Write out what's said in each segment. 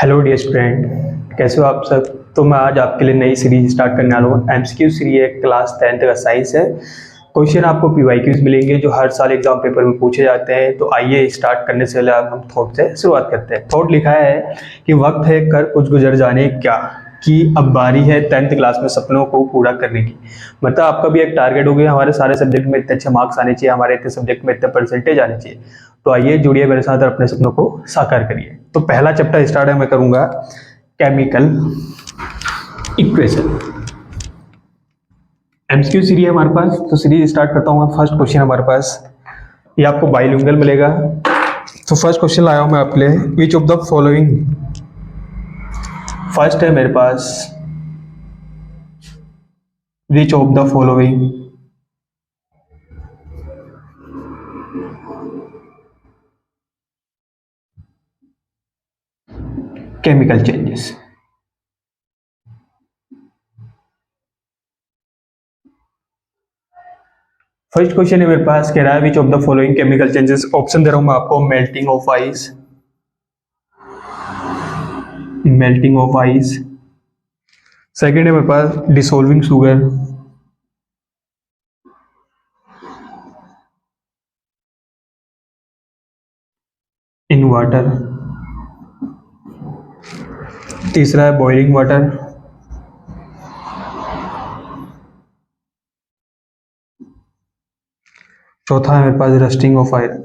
Hello dear student, कैसे हो आप सब। तो मैं आज आपके लिए नई सीरीज स्टार्ट करने वाला हूँ। एमसीक्यू सीरीज है, क्लास 10th का साइंस है। क्वेश्चन आपको पीवाईक्यूज मिलेंगे जो हर साल एग्जाम पेपर में पूछे जाते हैं। तो आइए स्टार्ट करने से पहले हम थॉट से शुरुआत करते हैं। थॉट लिखा है कि वक्त है कर कुछ गुजर जाने क्या, कि अब बारी है 10th क्लास में सपनों को पूरा करने की। मतलब आपका भी एक टारगेट हो गया, हमारे सारे सब्जेक्ट में इतने अच्छे मार्क्स आने चाहिए, हमारे इतने सब्जेक्ट में इतने परसेंटेज आने चाहिए। तो आइए जुड़िए मेरे साथ और अपने सपनों को साकार करिए। तो पहला चैप्टर स्टार्ट है, मैं करूंगा केमिकल इक्वेशन। एमसीक्यू सीरीज है हमारे पास, तो सीरीज स्टार्ट करता हूँ। फर्स्ट क्वेश्चन हमारे पास ये आपको बाइलिंगुअल मिलेगा। तो फर्स्ट क्वेश्चन लाया हूं मैं आपके लिए, which of the following. First है मेरे पास, which of the following chemical changes. First question है मेरे पास, कह रहा है which of the following chemical changes. Option दे रहा हूं मैं आपको, melting of ice, melting of ice. Second है मेरे पास डिसोल्विंग शुगर, इन वाटर। तीसरा है बॉइलिंग वाटर। चौथा है मेरे पास rusting of iron.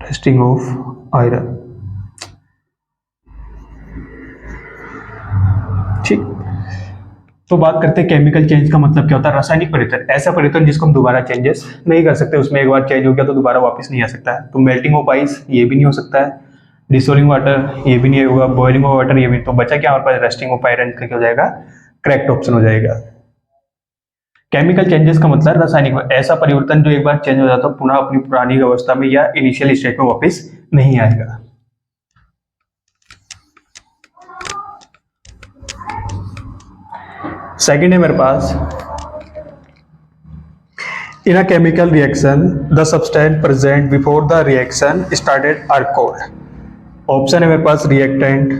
Rusting of iron, ठीक। तो बात करते हैं केमिकल चेंज का मतलब क्या होता है। रासायनिक परिवर्तन, ऐसा परिवर्तन जिसको हम दोबारा चेंजेस नहीं कर सकते, उसमें एक बार चेंज हो गया तो दोबारा वापस नहीं आ सकता है। तो मेल्टिंग ऑफ आइस ये भी नहीं हो सकता है, डिसोलिंग वाटर ये भी नहीं होगा, बॉइलिंग ऑफ वाटर ये भी। तो बचा क्या हमारे पास, रस्टिंग ऑफ आयरन का क्या हो जाएगा, करेक्ट ऑप्शन हो जाएगा। केमिकल चेंजेस का मतलब रासायनिक ऐसा परिवर्तन जो एक बार चेंज हो जाता है पुनः अपनी पुरानी अवस्था में या इनिशियल स्टेट में वापस नहीं आएगा। सेकेंड है मेरे पास, in a chemical reaction the substance present before the reaction started are called। Option है मेरे पास रिएक्टेंट,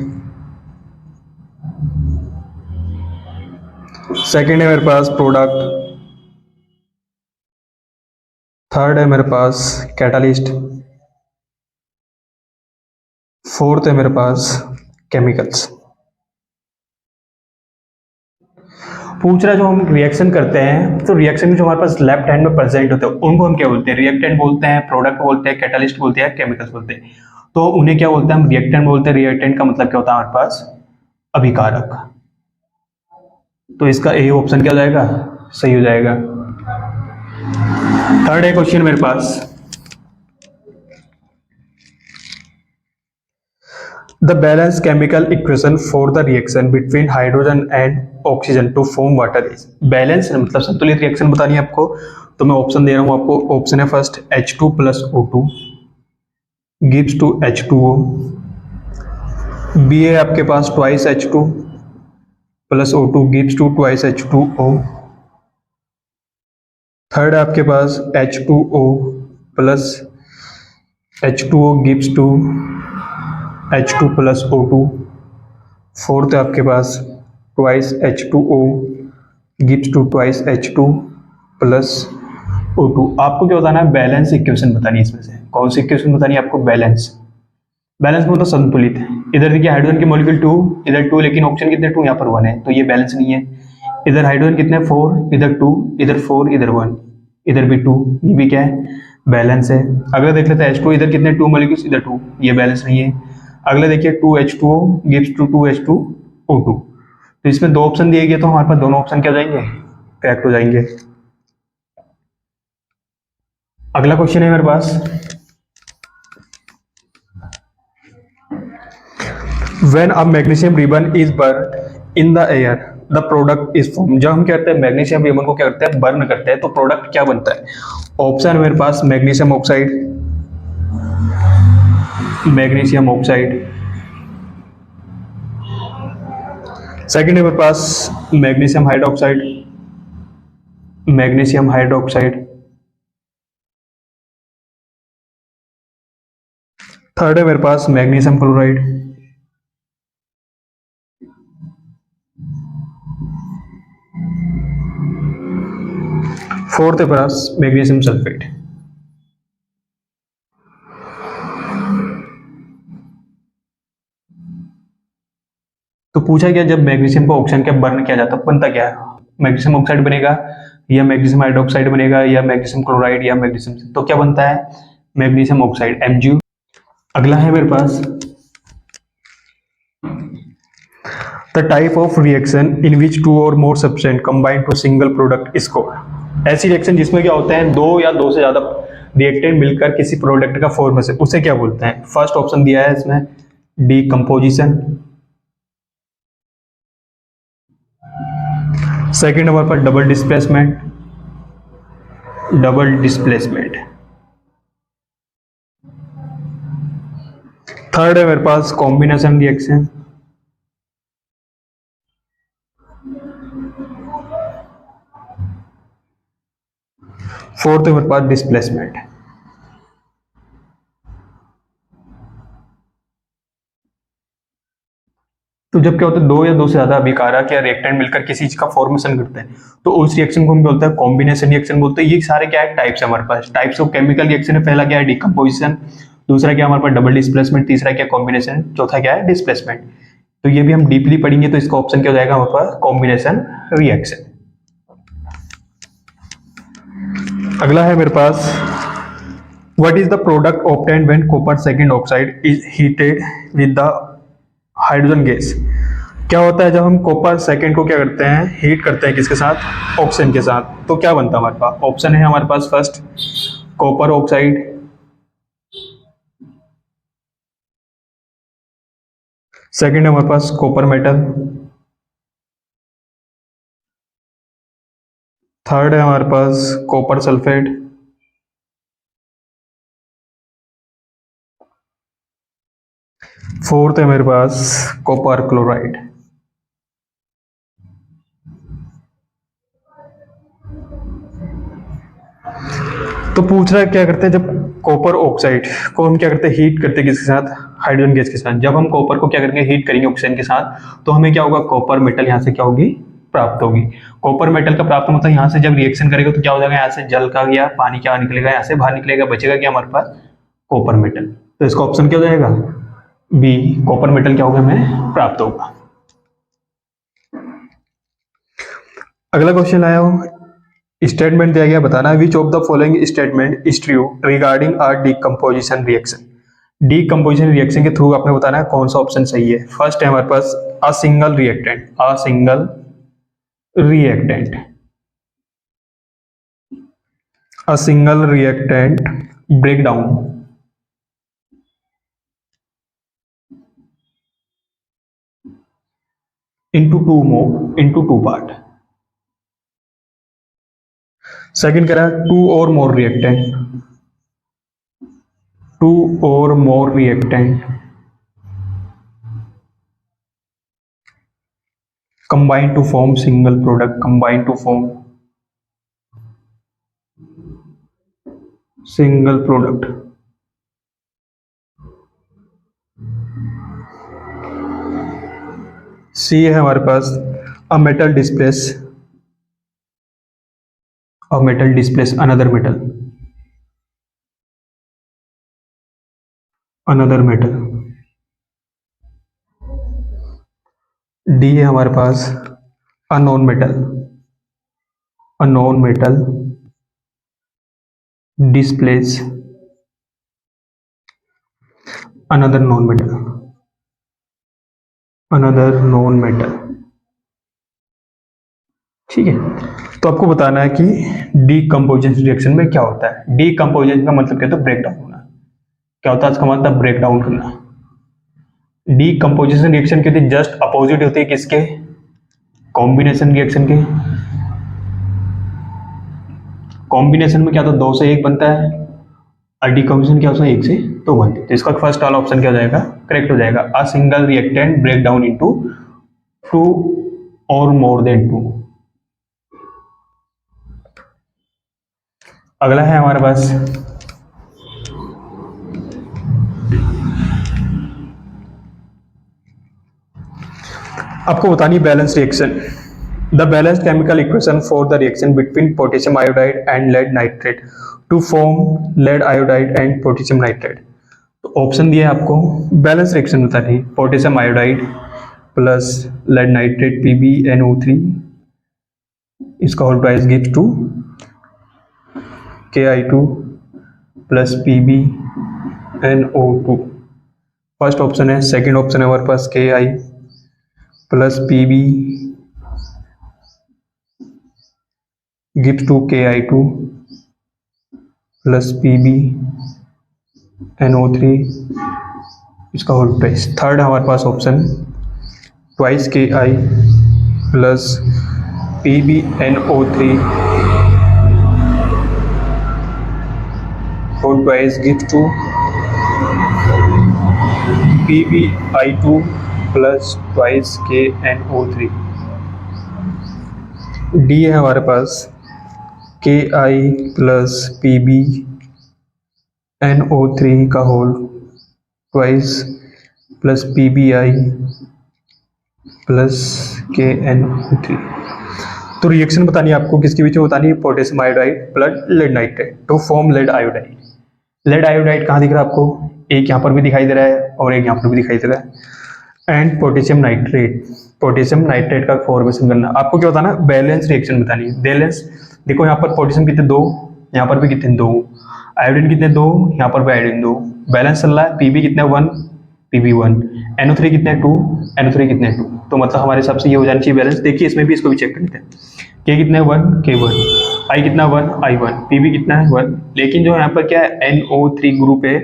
सेकेंड है मेरे पास प्रोडक्ट, थर्ड है मेरे पास कैटालिस्ट, फोर्थ है मेरे पास केमिकल्स। पूछ रहा है जो हम रिएक्शन करते हैं, तो रिएक्शन जो हमारे पास लेफ्ट हैंड में प्रेजेंट होते हैं उनको हम क्या बोलते हैं, रिएक्टेंट बोलते हैं, प्रोडक्ट बोलते हैं, कैटालिस्ट बोलते हैं, केमिकल्स बोलते हैं। तो उन्हें क्या बोलते हैं, हम रिएक्टेंट बोलते हैं। रिएक्टेंट का मतलब क्या होता है हमारे पास, अभिकारक। तो इसका ए ऑप्शन क्या हो जाएगा, सही हो जाएगा। थर्ड है क्वेश्चन मेरे पास, the balance chemical equation for the reaction between hydrogen and oxygen to form water is. Balance मतलब संतुलित रिएक्शन बतानी है आपको। तो मैं ऑप्शन दे रहा हूं आपको। ऑप्शन है first H2 plus O2 gives to H2O। B है आपके पास twice H2 plus O2 gives to twice H2O। Third है आपके पास H2O plus H2O gives to H2 plus O2। Fourth है आपके पास twice H2O gives to twice H2 plus O2। आपको क्या बताना है, बैलेंस इक्वेशन बतानी है। इसमें से कौन सी इक्वेशन बतानी है आपको, बैलेंस। बैलेंस मतलब संतुलित। इधर देखिए हाइड्रोजन के मॉलिक्यूल 2, इधर 2, लेकिन ऑप्शन कितने 2, यहाँ पर 1 है, तो ये बैलेंस नहीं है। इधर हाइड्रोजन कितने 4, इधर 2, इधर 4, इधर 1, इधर भी 2, ये भी क्या है, बैलेंस है। अगला देख लेते हैं H2, इधर कितने 2 मॉलिक्यूल्स, इधर 2, ये बैलेंस नहीं है। अगला देखिए 2H2O गिव्स टू 2H2O2। तो इसमें दो ऑप्शन दिए गए, तो हमारे पास दोनों ऑप्शन क्या हो जाएंगे, करेक्ट हो जाएंगे। अगला क्वेश्चन है मेरे पास, when a magnesium ribbon is burned in the air the product is formed। जब हम क्या करते हैं, मैग्नीशियम रिबन को क्या करते हैं, बर्न करते हैं, तो प्रोडक्ट क्या बनता है। ऑप्शन है मेरे पास magnesium oxide, magnesium oxide. Second है मेरे पास magnesium hydroxide, magnesium hydroxide. Third है मेरे पास मैग्नीशियम क्लोराइड। फोर्थ है मेरे पास मैग्नीशियम सल्फेट। तो पूछा गया जब मैग्नीशियम को ऑक्सीजन के बर्न किया जाता है बनता क्या है, मैग्नीशियम ऑक्साइड बनेगा या मैग्नीशियम हाइड्रोक्साइड बनेगा या मैग्नीशियम क्लोराइड या मैग्नीशियम, तो क्या बनता है मैग्नीशियम ऑक्साइड MgO। अगला है मेरे पास the type of reaction in which two or more substance combine to single product is called. ऐसी रिएक्शन जिसमें क्या होता है दो या दो से ज्यादा रिएक्टेंट मिलकर किसी प्रोडक्ट का फॉर्म है उसे क्या बोलते हैं। फर्स्ट ऑप्शन दिया है इसमें डीकम्पोजिशन, सेकेंड नंबर पर डबल डिस्प्लेसमेंट, थर्ड है मेरे पास कॉम्बिनेशन रिएक्शन, फोर्थ है मेरे पास डिस्प्लेसमेंट। तो जब क्या होता है दो या दो से ज्यादा अभिकारक या रिएक्टेंट मिलकर किसी चीज का फॉर्मेशन करते हैं तो उस रिएक्शन को हम बोलते हैं कॉम्बिनेशन रिएक्शन बोलते हैं। ये सारे क्या है टाइप्स है हमारे पास, टाइप्स ऑफ केमिकल रिएक्शन है। पहला क्या है डिकम्पोजिशन, दूसरा क्या हमारे पास डबल डिस्प्लेसमेंट, तीसरा क्या कॉम्बिनेशन, चौथा क्या है डिस्प्लेसमेंट। तो ये भी हम डीपली पढ़ेंगे तो इसका ऑप्शन क्या हो जाएगा हमारे पास कॉम्बिनेशन रिएक्शन। अगला है मेरे पास what is the product obtained when copper second oxide is heated with the hydrogen gas. क्या होता है जब हम कॉपर सेकेंड को क्या करते हैं हीट करते हैं किसके साथ ऑक्सीजन के साथ, तो क्या बनता है हमारे पास। ऑप्शन है हमारे पास फर्स्ट कॉपर ऑक्साइड, सेकेंड है हमारे पास कॉपर मेटल, थर्ड है हमारे पास कॉपर सल्फेट, फोर्थ है मेरे पास कॉपर क्लोराइड। तो पूछ रहा है क्या करते हैं जब कॉपर ऑक्साइड को हम क्या करते हैं हीट करते हैं किसके साथ हाइड्रोजन गैस के साथ। जब हम कॉपर को क्या करेंगे हीट करेंगे ऑक्सीजन के साथ तो हमें क्या होगा कॉपर मेटल यहाँ से क्या होगी प्राप्त होगी। कॉपर मेटल का प्राप्त मतलब यहाँ से जब रिएक्शन करेगा तो क्या हो जाएगा यहाँ से जल का या पानी क्या निकलेगा यहाँ से बाहर निकलेगा, बचेगा क्या हमारे पास कॉपर मेटल। तो इसका ऑप्शन क्या हो जाएगा बी, कॉपर मेटल क्या होगा हमें प्राप्त होगा। अगला क्वेश्चन आया हो स्टेटमेंट दिया गया बताना विच of the following statement is true regarding a decomposition reaction. Decomposition reaction के थ्रू आपने बताना है कौन सा ऑप्शन सही है। फर्स्ट है हमारे पास a single reactant a single reactant break down into two part। Second कह रहा है two or more reactant combine to form single product, combine to form single product। C है हमारे पास a metal displace another metal. D है हमारे पास a non metal displace another non metal. ठीक है, तो आपको बताना है कि डीकम्पोजिशन रिएक्शन में क्या होता है। डीकम्पोजिशन का मतलब क्या होता है ब्रेक डाउन होना। क्या होता है इसका मतलब ब्रेक डाउन करना। डीकम्पोजिशन रिएक्शन के जस्ट अपोजिट होती है किसके कॉम्बिनेशन रिएक्शन के। कॉम्बिनेशन में क्या होता है दो से एक बनता है और डीकम्पोजिशन क्या होता है एक से दो बनते हैं। तो इसका फर्स्ट वाला ऑप्शन क्या हो जाएगा करेक्ट हो जाएगा a single reactant break down into two or more then to. अगला है हमारे पास आपको बतानी balance reaction. The balanced chemical equation for the reaction between potassium iodide and lead nitrate to form lead iodide and potassium nitrate. तो option दिया है आपको, बैलेंस रिएक्शन बतानी, potassium iodide plus lead nitrate PbNO3 इसका whole price gives to Ki2 plus PbNO2। First option है। Second option है हमारे पास Ki plus Pb gives to Ki2 plus PbNO3 इसका होल प्राइस। थर्ड हमारे पास option twice Ki plus PbNO3 whole price gives to PbI2 plus twice KNO3। D है हमारे पास Ki प्लस PbNO3 का whole twice plus PbI plus KNO3। तो reaction बतानी है आपको, किसके बीच में बतानी है, potassium iodide plus lead nitrate to form lead iodide. Lead iodide कहाँ दिख रहा है आपको, एक यहाँ पर भी दिखाई दे रहा है और एक यहाँ पर भी दिखाई दे रहा है। एंड पोटेशियम नाइट्रेट का फॉर्मेशन करना। आपको क्या बताना, बैलेंस रिएक्शन बतानी है। बैलेंस देखो, यहाँ पर पोटेशियम कितने, 2, यहाँ पर भी कितने, 2, आयोडीन कितने, 2, यहाँ पर भी आयोडीन 2, बैलेंस चल रहा है। Pb कितने, 1, Pb1, NO3 कितने, 2, NO3 कितने, 2। तो मतलब हमारे हिसाब से ये हो जाना चाहिए बैलेंस। देखिए इसमें भी, इसको भी चेक कर लेते हैं। K कितना है, 1, K1, I कितना, 1, I1, Pb कितना है, 1। लेकिन जो यहाँ पर क्या है, NO3 ग्रुप है,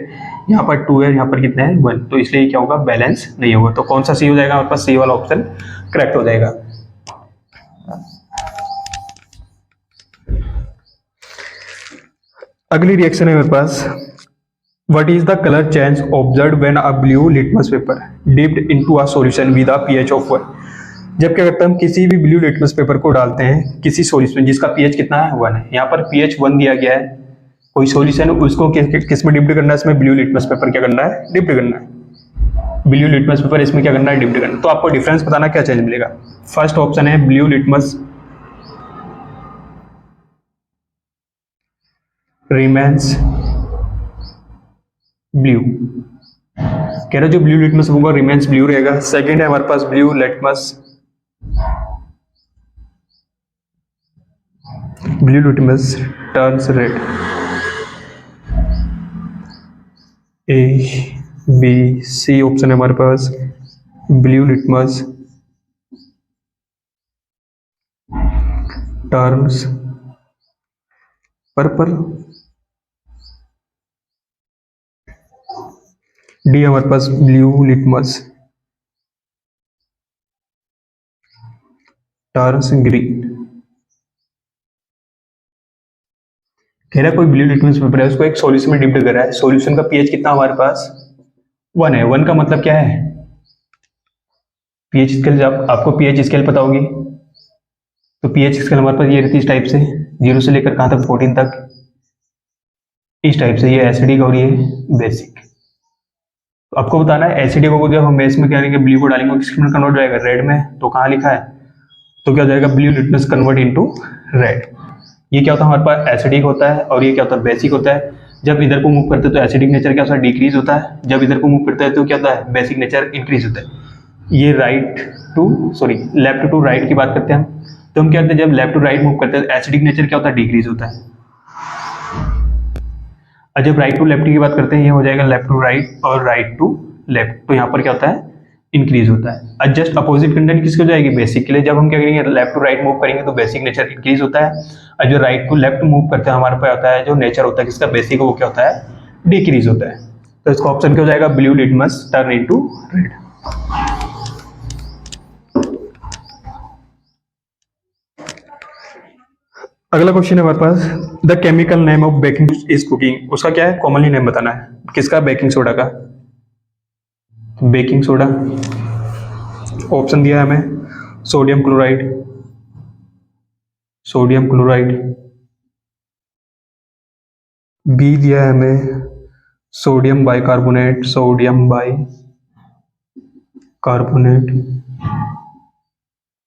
यहाँ पर 2 है, यहाँ पर कितना है, 1। तो इसलिए क्या होगा, बैलेंस नहीं होगा। तो कौन सा सी हो जाएगा हमारे पास, सी वाला ऑप्शन करेक्ट हो जाएगा। अगली रिएक्शन है मेरे पास, what is the colour change observe when a blue litmus paper dipped into a solution with a pH of 1। जब क्या करते हैं, हम किसी भी ब्लू लिटमस पेपर को डालते हैं किसी सॉल्यूशन में जिसका pH कितना है, 1 है। यहाँ पर pH 1 दिया गया है, कोई सॉल्यूशन, उसको किस में डिप्ड करना है, इसमें ब्लू लिटमस पेपर क्या करना है, डिप्ड करना है। ब्लू लिटमस पेपर इसमें क्या करना है, डिप्ड करना है। तो आपको डिफरेंस बताना, क्या चेंज मिलेगा। फर्स्ट ऑप्शन है ब्लू लिटमस रिमेन्स ब्लू, कह रहा जो ब्लू लिटमस होगा रिमेन्स ब्लू रहेगा। सेकंड है हमारे पास blue litmus turns red. A, B, C option है हमारे पास, blue litmus turns purple. D हमारे पास ब्लू लिटमस टर्न्स ग्रीन। कह रहा कोई ब्लू लिटमस पेपर है, उसको एक सॉल्यूशन में डिप्ट कर रहा है, सॉल्यूशन का पीएच कितना हमारे पास, 1 है। 1 का मतलब क्या है, पीएच स्केल, जब आपको पीएच स्केल पता होगी तो पीएच स्केल हमारे पास ये रहती है इस टाइप से, 0 से लेकर कहाँ तक, 14 तक, इस टाइप से। ये एसिडिक और ये बेसिक। तो आपको बताना है एसिडिक को जब हम बेस में क्या करेंगे, ब्लू को डालेंगे, किसमें कन्वर्ट हो जाएगा, रेड में। तो कहाँ लिखा है, तो क्या हो जाएगा, blue litmus convert into red. ये क्या होता है हमारे पास, एसिडिक होता है, और ये क्या होता है, बेसिक होता है। जब इधर को मूव करते हैं तो एसिडिक नेचर क्या होता है, डिक्रीज होता है। जब इधर को मूव करते हैं तो क्या होता है, बेसिक नेचर इंक्रीज होता है। ये लेफ्ट टू राइट की बात करते हैं हम, तो हम क्या करते हैं, जब लेफ्ट टू राइट मूव करते हैं एसिडिक नेचर क्या होता है, डिक्रीज होता है। और जब राइट टू लेफ्ट की बात करते हैं, ये हो जाएगा लेफ्ट टू राइट और राइट टू लेफ्ट, तो यहाँ पर क्या होता है, इंक्रीज होता है। और जस्ट अपोजिट कंडीशन किसकी हो जाएगी, बेसिक के लिए। जब हम क्या करेंगे, लेफ्ट टू राइट मूव करेंगे तो बेसिक नेचर इंक्रीज होता है, और जो राइट टू लेफ्ट मूव करते हैं हमारे पास होता है जो नेचर होता है किसका, बेसिक, वो क्या होता है, डिक्रीज होता है। तो इसका ऑप्शन क्या हो जाएगा, blue litmus turn into red. अगला क्वेश्चन है हमारे पास, the chemical name of baking is cooking. उसका क्या है, कॉमनली नेम बताना है, किसका, बेकिंग सोडा का। बेकिंग सोडा ऑप्शन दिया है हमें, सोडियम क्लोराइड। बी दिया है हमें सोडियम बाइकार्बोनेट।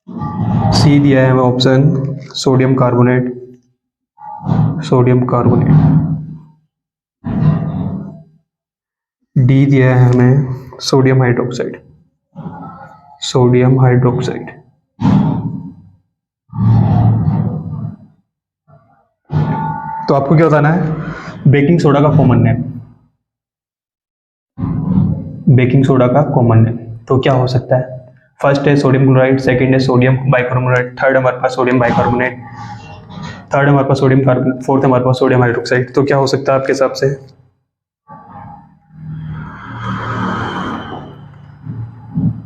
सी दिया है हमें option sodium carbonate, sodium carbonate. D दिया है हमें सोडियम हाइड्रोक्साइड, सोडियम हाइड्रोक्साइड। तो आपको क्या बताना है? बेकिंग सोडा का कॉमन नेम, बेकिंग सोडा का कॉमन नेम तो क्या हो सकता है? फर्स्ट है सोडियम क्लोराइड, सेकंड है सोडियम बाइकार्बोनेट, थर्ड हमारे पास सोडियम बाइकार्बोनेट, थर्ड हमारे पास सोडियम कार्बोनेट, फोर्थ हमारे पास सोडियम हाइड्रोक्साइड। तो क्या हो सकता है आपके हिसाब से?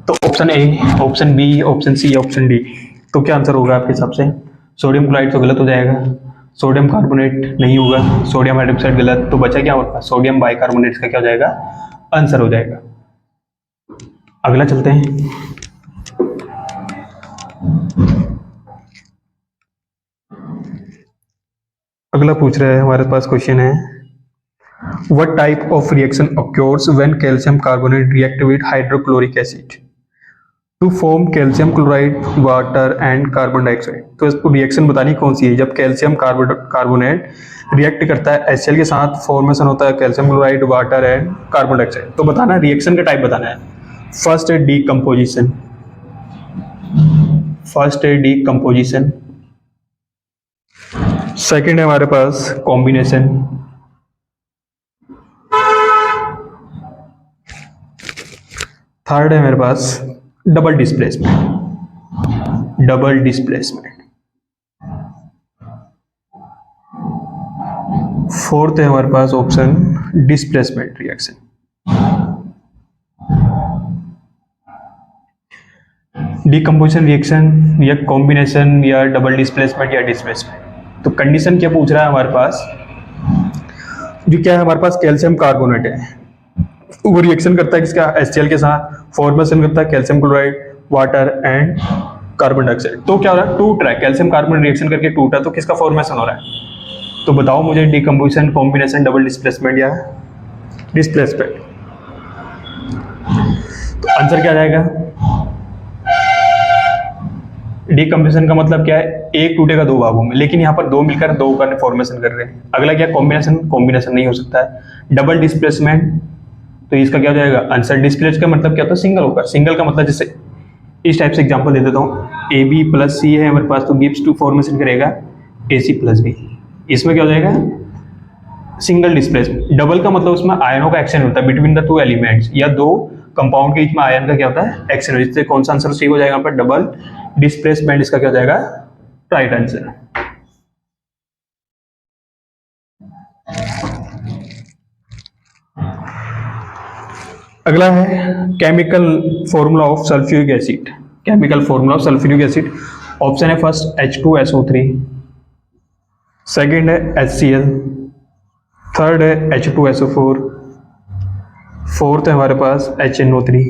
तो option A, option B, option C, option D. तो क्या आंसर होगा आपके हिसाब से? सोडियम क्लोराइड तो गलत हो जाएगा, सोडियम कार्बोनेट नहीं होगा, सोडियम हाइड्रोक्साइड गलत, तो बचा क्या होगा? सोडियम बाइकार्बोनेट का क्या हो जाएगा? आंसर हो जाएगा। अगला चलते हैं। अगला पूछ रहा है हमारे पास क्वेश्चन है, what type of reaction occurs when calcium carbonate react with hydrochloric acid to form calcium chloride water and carbon dioxide. तो इसको रिएक्शन बतानी कौन सी है जब कैल्शियम कार्बोनेट रिएक्ट करता है HCl के साथ, फॉर्मेशन होता है calcium chloride water and carbon dioxide. तो बताना है, रिएक्शन का टाइप बताना है। फर्स्ट है डीकम्पोजिशन, फर्स्ट है डीकम्पोजिशन, सेकेंड है हमारे पास कॉम्बिनेशन, थर्ड है मेरे पास double displacement, double displacement, fourth है हमारे पास option displacement reaction. Decomposition reaction या कॉम्बिनेशन या डबल डिस्प्लेसमेंट या डिस्प्लेसमेंट। तो कंडीशन क्या पूछ रहा है हमारे पास? जो क्या है हमारे पास कैल्शियम कार्बोनेट है, वो रिएक्शन करता है किसका? HCl के साथ, फॉर्मेशन करता है calcium chloride water and carbon dioxide. तो क्या हो रहा है? टूट रहा है, कैल्शियम कार्बोनेट रिएक्शन करके टूटा, तो किसका फॉर्मेशन हो रहा है? तो बताओ मुझे, डीकम्पोजिशन, कॉम्बिनेशन, डबल डिस्प्लेसमेंट या डिस्प्लेसमेंट। तो आंसर क्या जाएगा? डीकम्पोजिशन का मतलब क्या है? एक टूटेगा दो भागों में, लेकिन यहाँ पर दो मिलकर दो का फॉर्मेशन कर रहे हैं। अगला क्या? कॉम्बिनेशन, कॉम्बिनेशन नहीं हो सकता है। डबल डिस्प्लेसमेंट, तो इसका क्या हो जाएगा आंसर? डिस्प्लेस का मतलब क्या होता है? सिंगल होगा। सिंगल का मतलब जैसे इस टाइप से एग्जांपल दे देता हूँ, ए बी प्लस सी है हमारे पास, तो गिव्स टू फॉर्मेशन करेगा ए सी प्लस बी। इसमें क्या हो जाएगा? Single displacement. डबल का मतलब उसमें आयनों का एक्शन होता है बिटवीन द टू एलिमेंट्स, या दो कंपाउंड के बीच में आयन का क्या होता है? एक्शन। इससे कौन सा आंसर सही हो जाएगा? यहाँ पर डबल डिस्प्लेसमेंट इसका क्या हो जाएगा? Right answer. अगला है chemical formula of sulphuric acid, chemical formula of sulphuric acid. Option है फर्स्ट H2SO3, सेकेंड है HCl, थर्ड है H2SO4, फोर्थ है हमारे पास HNO3।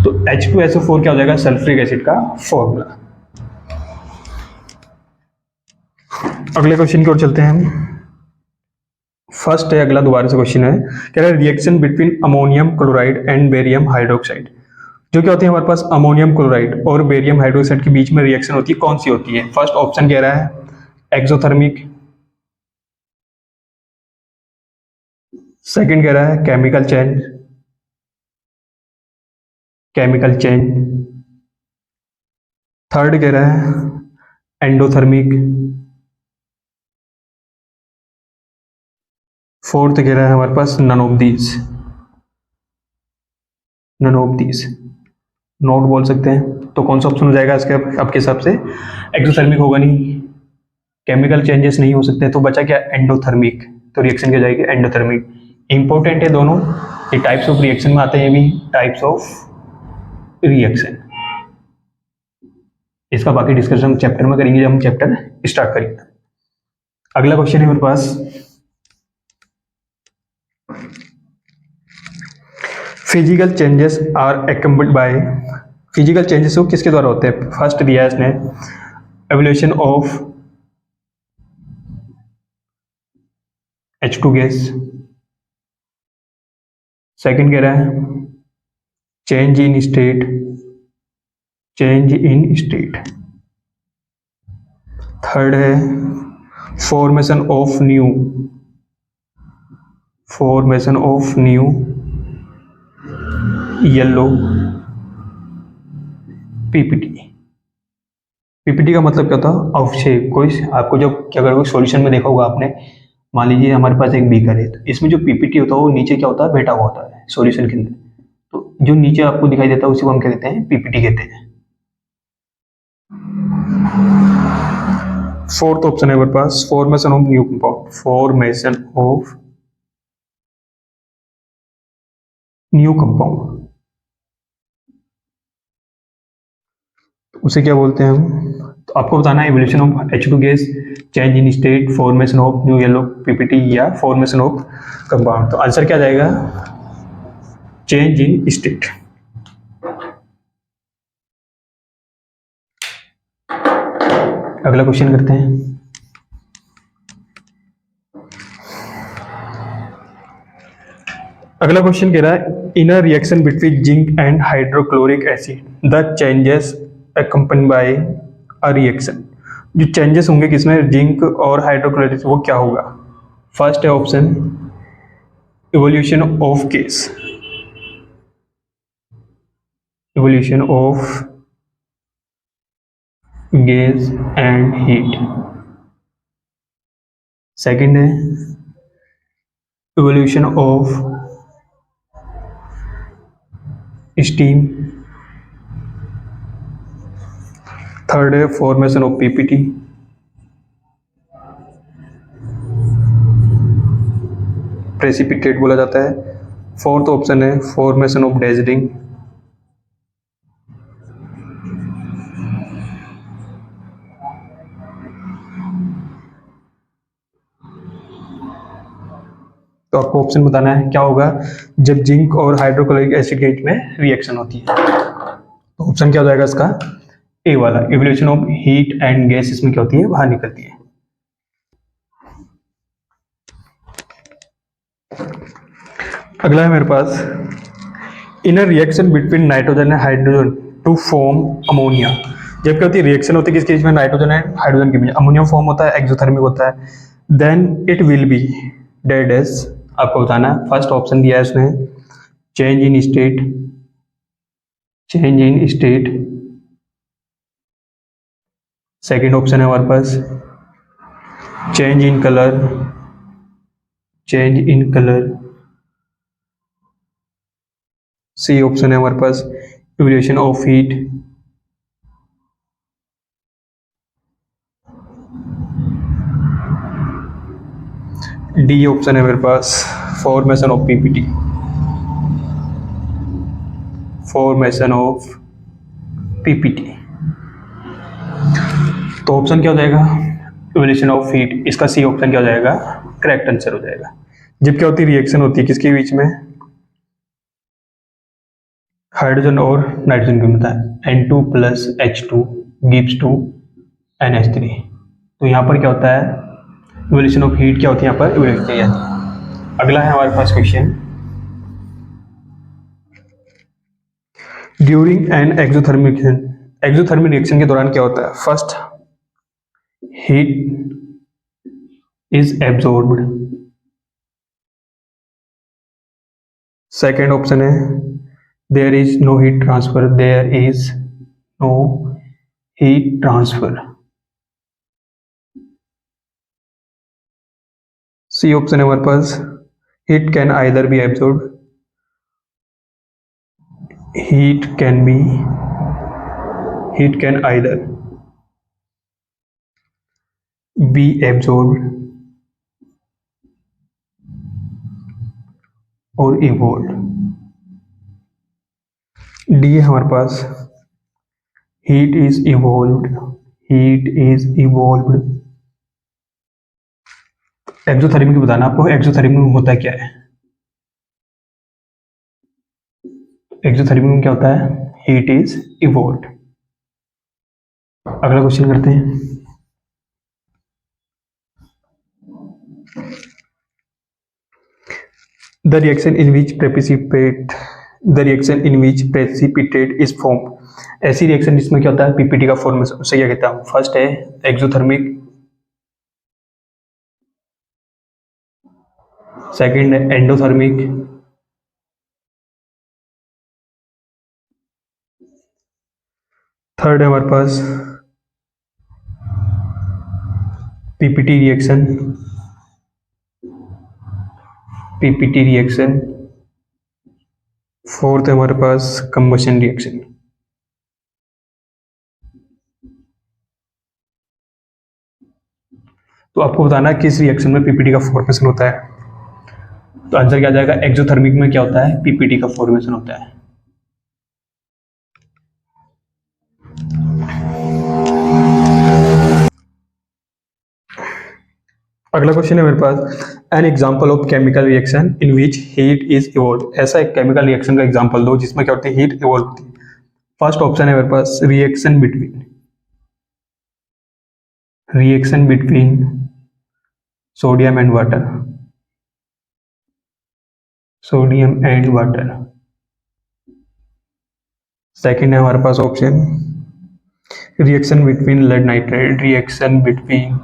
तो H2SO4 क्या हो जाएगा? सल्फ्यूरिक एसिड का फॉर्मूला। अगले क्वेश्चन की ओर चलते हैं हम। फर्स्ट है अगला, दोबारा से क्वेश्चन है, कह रहा है reaction between ammonium chloride and barium hydroxide. जो क्या होती है हमारे पास? अमोनियम क्लोराइड और बेरियम हाइड्रोक्साइड के बीच में रिएक्शन होती है, कौन सी होती है? फर्स्ट ऑप्शन कह रहा है एक्सोथर्मिक, सेकंड कह रहा है chemical change, chemical change, third कह रहा है एंडोथर्मिक, फोर्थ कह रहा है हमारे पास none of these, none of these. Note बोल सकते हैं। तो कौन सा ऑप्शन हो जाएगा इसके आपके हिसाब से? एक्सोथर्मिक होगा नहीं, केमिकल चेंजेस नहीं हो सकते, तो बचा क्या? एंडोथर्मिक। तो रिएक्शन क्या जाएगी? एंडोथर्मिक। इंपॉर्टेंट है दोनों, ये टाइप्स ऑफ रिएक्शन में आते हैं, ये भी टाइप्स ऑफ रिएक्शन। इसका बाकी डिस्कशन चैप्टर में करेंगे जब हम चैप्टर स्टार्ट करेंगे। अगला क्वेश्चन है मेरे पास, physical changes are accompanied by, physical changes को किसके द्वारा होते हैं? फर्स्ट दिया है इसने evolution of H2 gas, second कह रहा है change in state, change in state. Third है formation of new, formation of new yellow PPT. PPT का मतलब क्या होता है? अवक्षेप। कोई आपको जब क्या करोगे सॉल्यूशन में देखा होगा आपने, मान लीजिए हमारे पास एक बीकर है, तो इसमें जो पीपीटी होता है वो नीचे क्या होता है, बैठा हुआ होता है सॉल्यूशन के अंदर। तो जो नीचे आपको दिखाई देता है उसी को हम क्या कहते हैं, पीपीटी कहते हैं। फोर्थ ऑप्शन है हमारे पास formation of new compound, formation of new compound, उसे क्या बोलते हैं हम? तो आपको बताना है evolution of H2 gas, change in state, formation of new yellow PPT या फॉर्मेशन ऑफ कंपाउंड। तो आंसर क्या जाएगा? Change in state. अगला क्वेश्चन करते हैं। अगला क्वेश्चन कह रहा है in a reaction between zinc and hydrochloric acid the changes accompany by a reaction. जो चेंजेस होंगे किसमें, जिंक और हाइड्रोक्लोरिक, वो क्या होगा? फर्स्ट है option evolution of gas, evolution of gas and heat. Second है इवोल्यूशन ऑफ स्टीम। थर्ड है फॉर्मेशन ऑफ पीपीटी। प्रेसिपिटेट बोला जाता है। फोर्थ ऑप्शन है फॉर्मेशन ऑफ डेजलिंग। तो आपको ऑप्शन बताना है क्या होगा जब जिंक और हाइड्रोक्लोरिक एसिड के बीच में रिएक्शन होती है। तो ऑप्शन क्या हो जाएगा इसका? ए वाला, evolution of heat and gas इसमें क्या होती है, बाहर निकलती है। अगला है मेरे पास in a reaction between nitrogen and hydrogen to form ammonia. जब क्या होती है रिएक्शन होती है किसके बीच में, नाइट्रोजन एंड हाइड्रोजन के बीच, अमोनिया फॉर्म होता है, एक्सोथर्मिक होता है, then it will be dead age. आपको बताना है, फर्स्ट ऑप्शन दिया है उसने change in state, change in state. Second option है हमारे पास change in colour, change in colour. C option है हमारे पास evolution of heat. D option है मेरे पास formation of PPT, formation of PPT. तो ऑप्शन क्या हो जाएगा, इवोल्यूशन ऑफ हीट। इसका सी ऑप्शन क्या हो जाएगा, करेक्ट आंसर हो जाएगा। जब क्या होती है रिएक्शन होती है किसके बीच में, हाइड्रोजन और नाइट्रोजन के होता है, N2 plus H2 gives to NH3। तो यहाँ पर क्या होता है, इवोल्यूशन ऑफ हीट क्या होती है, यहाँ पर इवोल्यूशन की जाती है। अगला है हमारे पास question, during an exothermic reaction, exothermic reaction के दौरान क्या होता है, first heat is absorbed. Second option है there is no heat transfer, there is no heat transfer. C option है हमारे पास heat can either be absorb, heat can be, heat can either be absorb or evolve. D है हमारे पास heat is evolved, heat is evolved. Exothermic बताना आपको, exothermic होता क्या है, एक्सोथर्मिक में क्या होता है, हीट इज इवोल्व्ड। अगला क्वेश्चन करते हैं, the reaction in which precipitate the reaction in which precipitate is form. ऐसी रिएक्शन जिसमें क्या होता है पीपीटी का फॉर्मेशन, उसे क्या कहता हूँ? फर्स्ट है एक्सोथर्मिक, सेकंड है एंडोथर्मिक, थर्ड है हमारे पास PPT reaction, PPT reaction, fourth है हमारे पास कंबशन रिएक्शन। तो आपको बताना है किस रिएक्शन में पीपीटी का फॉर्मेशन होता है। तो आंसर क्या आ जाएगा? एक्सोथर्मिक में क्या होता है? पीपीटी का फॉर्मेशन होता है। अगला क्वेश्चन है मेरे पास, an example of chemical reaction in which heat is evolve. ऐसा एक केमिकल रिएक्शन का एग्जांपल दो जिसमें क्या होती है? हीट इवॉल्व होती है। फर्स्ट ऑप्शन है मेरे पास reaction between sodium and water, sodium and water. Second है हमारे पास option reaction between lead nitrate, reaction between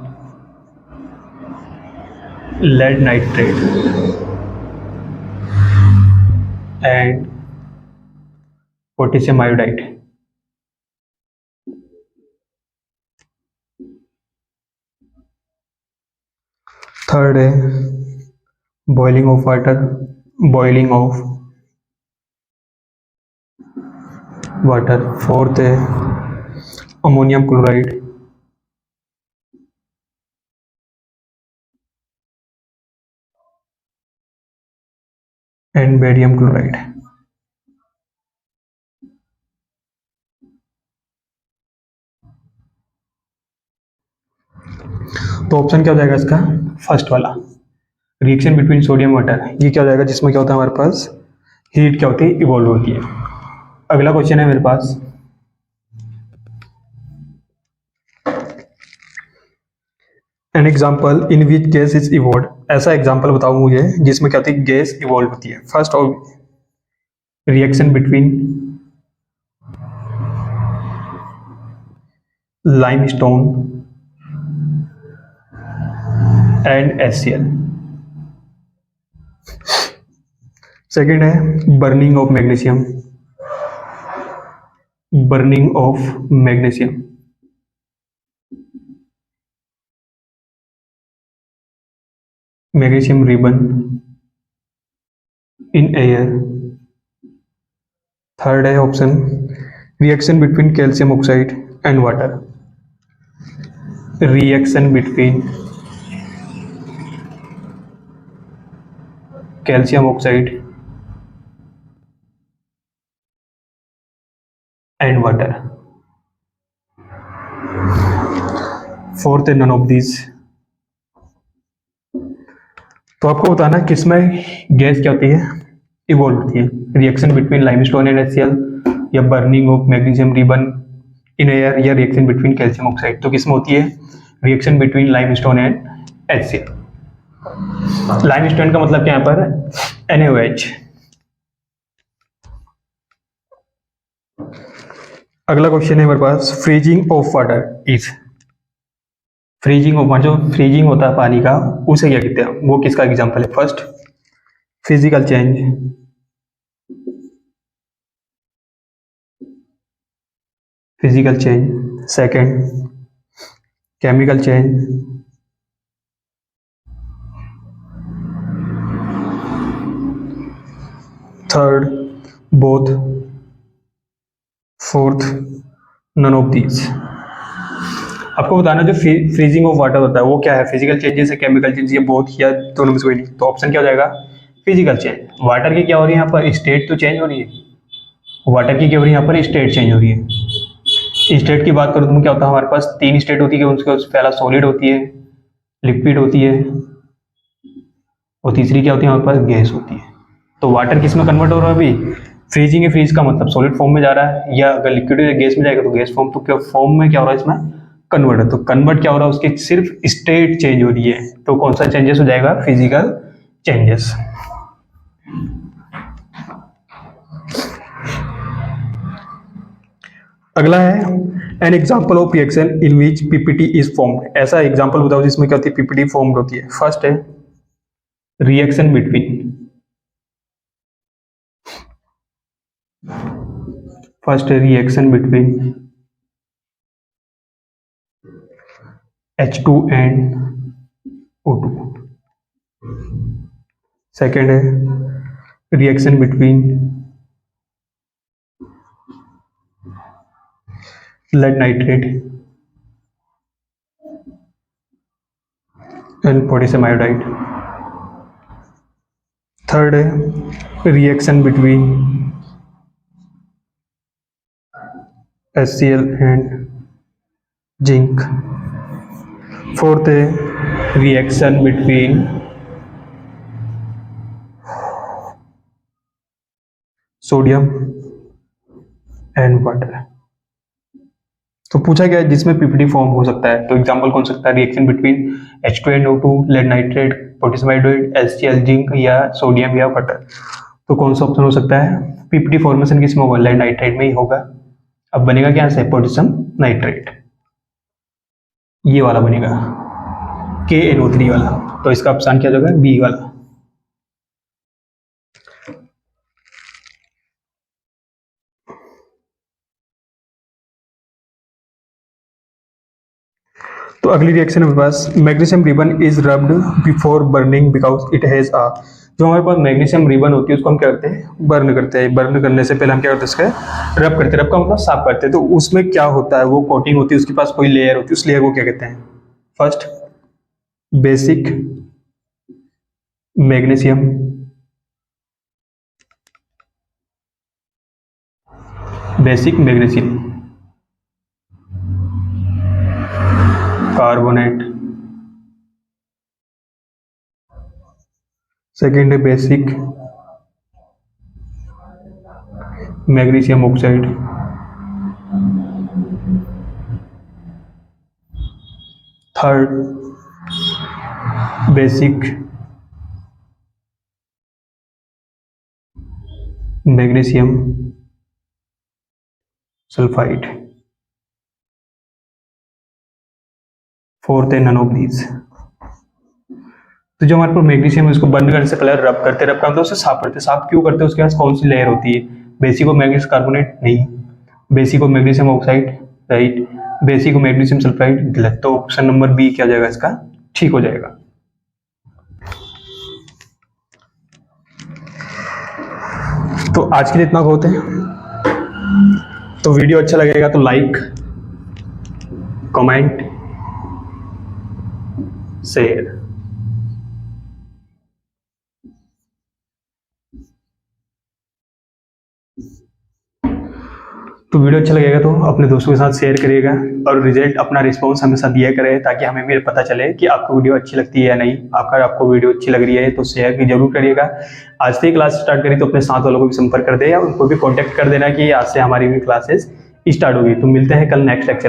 lead nitrate and potassium iodide। Third है boiling of water, boiling of water. Fourth है ammonium chloride and barium chloride. तो option क्या हो जाएगा इसका? फर्स्ट वाला रिएक्शन बिटवीन सोडियम वाटर, ये क्या हो जाएगा? जिसमें क्या होता है हमारे पास हीट क्या होती है? इवॉल्व होती है। अगला क्वेश्चन है मेरे पास, an example in which gas is evolve. ऐसा एग्जाम्पल बताओ मुझे जिसमें क्या होती है? गैस इवॉल्व होती है। First reaction between limestone and HCl। Second है burning of magnesium, burning of magnesium. Magnesium ribbon in air. Third है option reaction between calcium oxide and water, reaction between calcium oxide and water. Fourth है none of this. तो आपको बताना है किसमें gas क्या होती है? इवॉल्व होती है। Reaction between limestone and HCl, या burning of magnesium ribbon in air, या रिएक्शन बिटवीन कैल्शियम ऑक्साइड। तो किसमें होती है? Reaction between limestone and HCl। Limestone का मतलब क्या यहाँ पर? NaOH। अगला क्वेश्चन है मेरे पास, freezing of water is. Freezing of water, जो फ्रीजिंग होता है पानी का, उसे क्या कहते हैं? वो किसका एग्जांपल है? First physical change, physical change. Second chemical change, third both, fourth none of these. आपको बताना जो फ्रीजिंग ऑफ वाटर होता है वो क्या है? फिजिकल चेंजेस है, केमिकल चेंज, ये बोथ, या दोनों में से कोई नहीं। तो ऑप्शन क्या हो जाएगा? Physical change. वाटर की क्या हो रही है यहाँ पर? स्टेट तो चेंज हो रही है। वाटर की क्या हो रही है यहाँ पर? स्टेट चेंज हो रही है। स्टेट की बात करूँ तो क्या होता है? हमारे पास तीन स्टेट होती है। उसके पहला सॉलिड होती है, लिक्विड होती है, और तीसरी क्या होती है हमारे पास? गैस होती है। तो वाटर किस में कन्वर्ट हो रहा है अभी? फ्रीजिंग है, फ्रीज का मतलब सॉलिड फॉर्म में जा रहा है, या अगर लिक्विड या गैस में जाएगा तो गैस फॉर्म। तो क्या फॉर्म में क्या हो रहा है इसमें? कन्वर्ट है। तो कन्वर्ट क्या हो रहा है? उसकी सिर्फ स्टेट चेंज हो रही है। तो कौन सा चेंजेस हो जाएगा? Physical changes. अगला है an example of reaction in which PPT is formed. ऐसा एग्जाम्पल बताओ जिसमें क्या होती है, पीपीटी फॉर्म्ड होती है। फर्स्ट है रिएक्शन बिटवीन, फर्स्ट है reaction between H2 and O2। Second है reaction between lead nitrate and potassium iodide। Third है reaction between HCl and zinc. Fourth है reaction between sodium and water. तो पूछा गया है जिसमें पीपीटी फॉर्म हो सकता है, तो एग्जांपल कौन सकता है, reaction between H2 and O2, lead nitrate, potassium iodide, HCl, zinc या सोडियम या वाटर। तो कौन सा ऑप्शन हो सकता है, पीपीटी फॉर्मेशन किसमें होगा, लेड नाइट्रेट में ही होगा। अब बनेगा क्या से, पोटेशियम नाइट्रेट, ये वाला बनेगा KNO3 वाला। तो इसका ऑप्शन क्या होगा, बी वाला। तो अगली रिएक्शन हमारे पास magnesium ribbon is rubbed before burning because it has a. जो हमारे पास मैग्नीशियम रिबन होती है उसको हम क्या करते हैं, बर्न करते हैं। बर्न करने से पहले हम क्या करते हैं, इसका रब करते हैं। रब का मतलब साफ करते हैं। तो उसमें क्या होता है, वो कोटिंग होती है, उसके पास कोई लेयर होती है, उस लेयर को क्या कहते हैं, first basic magnesium, basic magnesium carbonate. Second है basic magnesium oxide. Third basic magnesium sulphide. Fourth है नन ऑफ दीज। तो जो हमारे पास मैग्नीशियम है उसको बर्न करने से पहले रब करते, रब का मतलब उसे साफ करते। साफ क्यों करते हैं, उसके पास कौन सी लेयर होती है, बेसिक ऑफ मैग्नीशियम कार्बोनेट नहीं, basic of magnesium oxide right, basic of magnesium sulphide गलत। तो ऑप्शन नंबर बी क्या हो जाएगा इसका, ठीक हो जाएगा। तो आज के लिए इतना बहुत है। तो वीडियो अच्छा लगेगा तो लाइक, कमेंट, शेयर। तो वीडियो अच्छा लगेगा तो अपने दोस्तों के साथ शेयर करिएगा और रिजल्ट अपना रिस्पॉन्स हमेशा दिया करें, ताकि हमें भी पता चले कि आपको वीडियो अच्छी लगती है या नहीं। आपको वीडियो अच्छी लग रही है तो शेयर भी जरूर करिएगा। आज से क्लास स्टार्ट करी तो अपने साथ वालों को भी संपर्क कर दे या उनको भी कॉन्टैक्ट कर देना कि आज से हमारी भी क्लासेस स्टार्ट होगी। तो मिलते हैं कल नेक्स्ट लेक्चर।